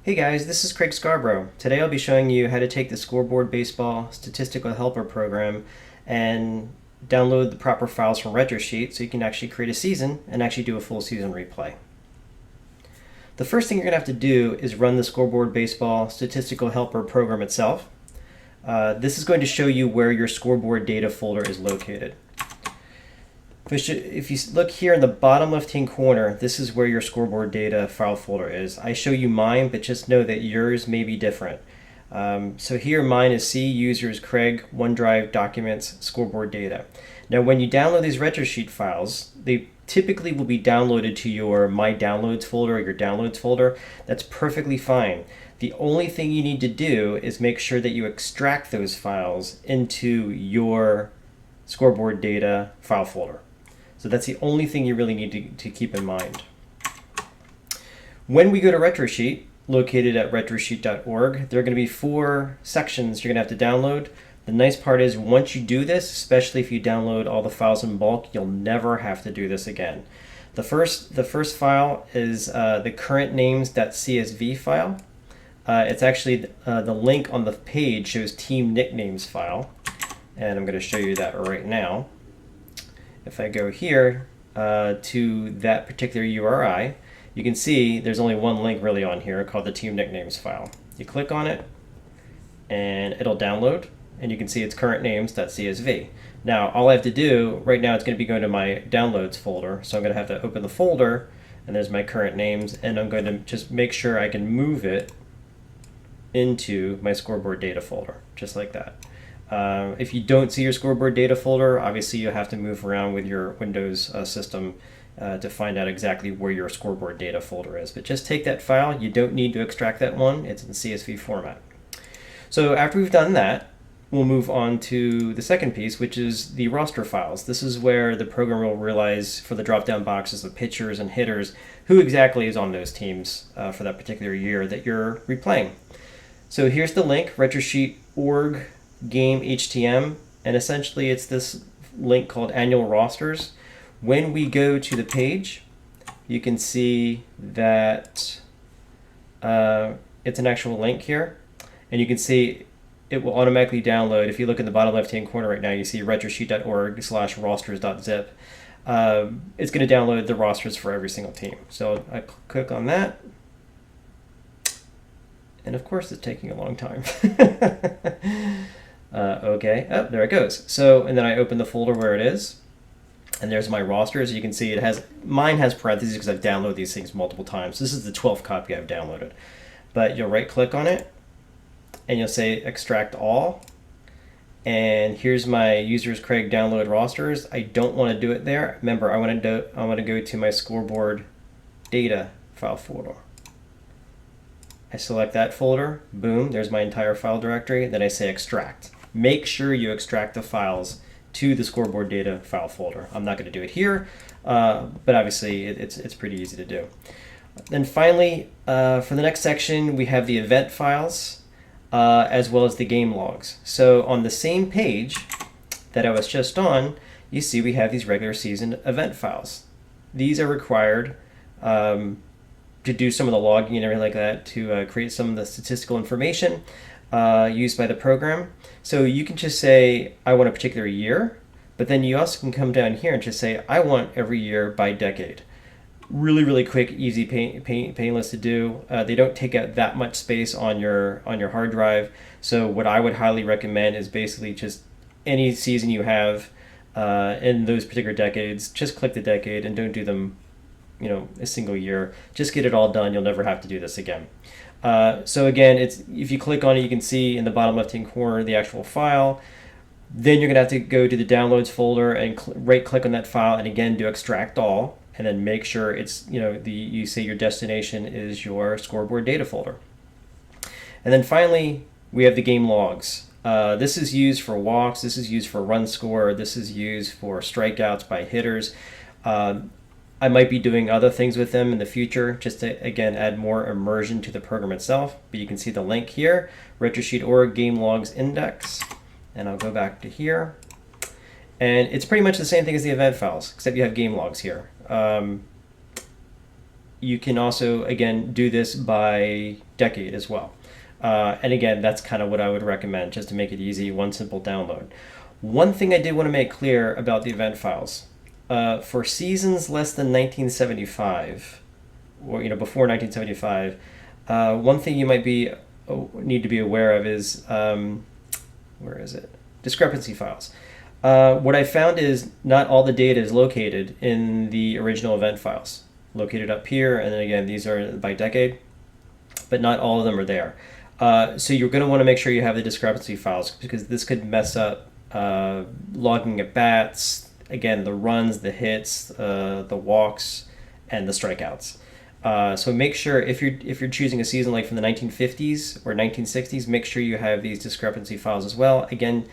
Hey guys, this is Craig Scarborough. Today I'll be showing you how to take the Scoreboard Baseball Statistical Helper program and download the proper files from RetroSheet so you can actually create a season and actually do a full season replay. The first thing you're going to have to do is run the Scoreboard Baseball Statistical Helper program itself. This is going to show you where your scoreboard data folder is located. If you look here in the bottom left-hand corner, this is where your scoreboard data file folder is. I show you mine, but just know that yours may be different. So here mine is C, users, Craig, OneDrive, documents, scoreboard data. Now when you download these RetroSheet files, they typically will be downloaded to your My Downloads folder or your Downloads folder. That's perfectly fine. The only thing you need to do is make sure that you extract those files into your scoreboard data file folder. So that's the only thing you really need to keep in mind. When we go to RetroSheet, located at retrosheet.org, there are going to be 4 sections you're going to have to download. The nice part is once you do this, especially if you download all the files in bulk, you'll never have to do this again. The first file is the current names.csv file. It's actually the link on the page shows team nicknames file, and I'm going to show you that right now. If I go here to that particular URI, you can see there's only one link really on here called the team nicknames file. You click on it and it'll download, and you can see it's current names.csv. Now all I have to do right now, it's going to be going to my downloads folder, so I'm going to have to open the folder, and there's my current names, and I'm going to just make sure I can move it into my scoreboard data folder, just like that. If you don't see your scoreboard data folder, obviously you have to move around with your Windows system to find out exactly where your scoreboard data folder is. But just take that file. You don't need to extract that one. It's in CSV format. So after we've done that, we'll move on to the second piece, which is the roster files. This is where the program will realize for the drop-down boxes of pitchers and hitters who exactly is on those teams for that particular year that you're replaying. So here's the link, retrosheet.org game HTM, and essentially it's this link called annual rosters. When we go to the page, you can see that it's an actual link here, and you can see it will automatically download. If you look in the bottom left hand corner right now, you see retrosheet.org/rosters.zip. It's going to download the rosters for every single team. So I click on that, and of course it's taking a long time. Okay, oh, there it goes. So, and then I open the folder where it is, and there's my roster. As you can see, mine has parentheses because I've downloaded these things multiple times. This is the 12th copy I've downloaded. But you'll right click on it, and you'll say extract all. And here's my users Craig download rosters. I don't want to do it there. Remember, I want to go to my scoreboard data file folder. I select that folder, boom, there's my entire file directory. Then I say extract. Make sure you extract the files to the scoreboard data file folder. I'm not going to do it here, but obviously it's pretty easy to do. Then finally, for the next section, we have the event files as well as the game logs. So on the same page that I was just on, you see we have these regular season event files. These are required to do some of the logging and everything like that, to create some of the statistical information used by the program. So you can just say, I want a particular year, but then you also can come down here and just say, I want every year by decade. Really, really quick, easy, painless to do. They don't take up that much space on your hard drive. So what I would highly recommend is basically just any season you have in those particular decades, just click the decade and don't do them a single year. Just get it all done. You'll never have to do this again. So again, if you click on it, you can see in the bottom left-hand corner the actual file. Then you're going to have to go to the downloads folder and right-click on that file, and again do extract all, and then make sure it's you say your destination is your scoreboard data folder. And then finally, we have the game logs. This is used for walks. This is used for run score. This is used for strikeouts by hitters. I might be doing other things with them in the future just to, again, add more immersion to the program itself. But you can see the link here, retrosheet.org game logs index. And I'll go back to here. And it's pretty much the same thing as the event files, except you have game logs here. you can also, again, do this by decade as well. And again, that's kind of what I would recommend, just to make it easy, one simple download. One thing I did want to make clear about the event files. For seasons less than 1975, or before 1975, one thing you might need to be aware of is, where is it? Discrepancy files. What I found is not all the data is located in the original event files. Located up here, and then again, these are by decade, but not all of them are there. So you're going to want to make sure you have the discrepancy files, because this could mess up logging at bats, again, the runs, the hits, the walks, and the strikeouts. So make sure if you're choosing a season like from the 1950s or 1960s, make sure you have these discrepancy files as well. Again,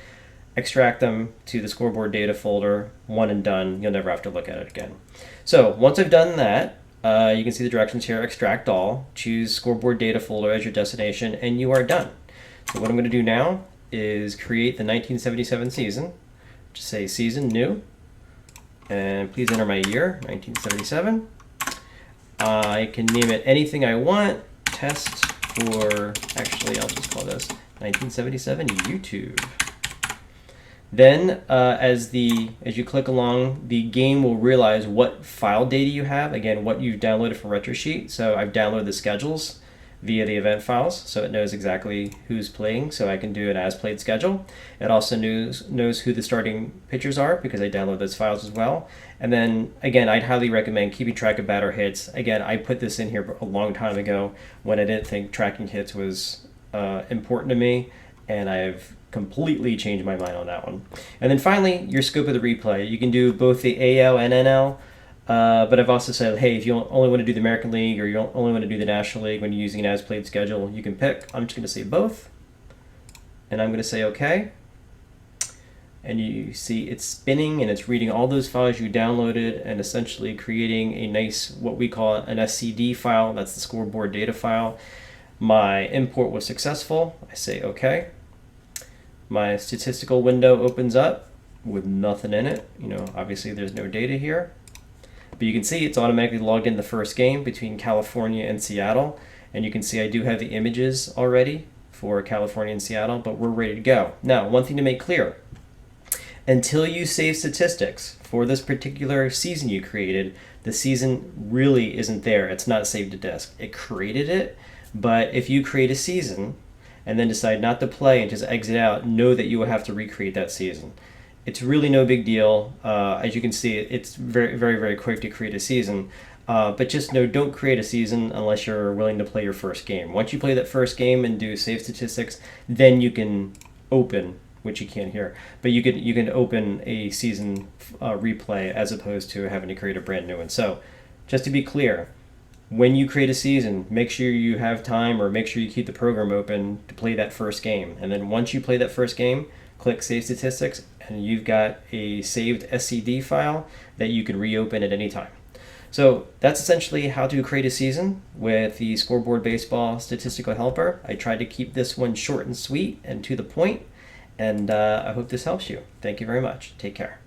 extract them to the Scoreboard data folder, one and done. You'll never have to look at it again. So once I've done that, you can see the directions here, extract all, choose Scoreboard data folder as your destination, and you are done. So what I'm going to do now is create the 1977 season. Just say season new, and please enter my year, 1977. I can name it anything I want. Test for, actually I'll just call this 1977 YouTube. Then as you click along, the game will realize what file data you have, again, what you've downloaded from RetroSheet. So I've downloaded the schedules via the event files, so it knows exactly who's playing, so I can do an as played schedule. It also knows who the starting pitchers are, because I download those files as well. And then again, I'd highly recommend keeping track of batter hits. Again, I put this in here a long time ago when I didn't think tracking hits was important to me, and I've completely changed my mind on that one. And then finally, your scope of the replay. You can do both the AL and NL, but I've also said, hey, if you only want to do the American League or you only want to do the National League when you're using an as-played schedule, you can pick. I'm just going to say both, and I'm going to say OK. And you see it's spinning, and it's reading all those files you downloaded and essentially creating a nice, what we call an SCD file. That's the Scoreboard data file. My import was successful. I say OK. My statistical window opens up with nothing in it. Obviously there's no data here. But you can see it's automatically logged in the first game between California and Seattle. And you can see I do have the images already for California and Seattle, but we're ready to go. Now, one thing to make clear. Until you save statistics for this particular season you created, the season really isn't there. It's not saved to disk. It created it, but if you create a season and then decide not to play and just exit out, know that you will have to recreate that season. It's really no big deal. As you can see, it's very, very, very quick to create a season. But just know, don't create a season unless you're willing to play your first game. Once you play that first game and do save statistics, then you can open, which you can't hear, but you can open a season replay as opposed to having to create a brand new one. So just to be clear, when you create a season, make sure you have time, or make sure you keep the program open to play that first game. And then once you play that first game, click Save Statistics, and you've got a saved SCD file that you can reopen at any time. So that's essentially how to create a season with the Scoreboard Baseball Statistical Helper. I tried to keep this one short and sweet and to the point, and I hope this helps you. Thank you very much. Take care.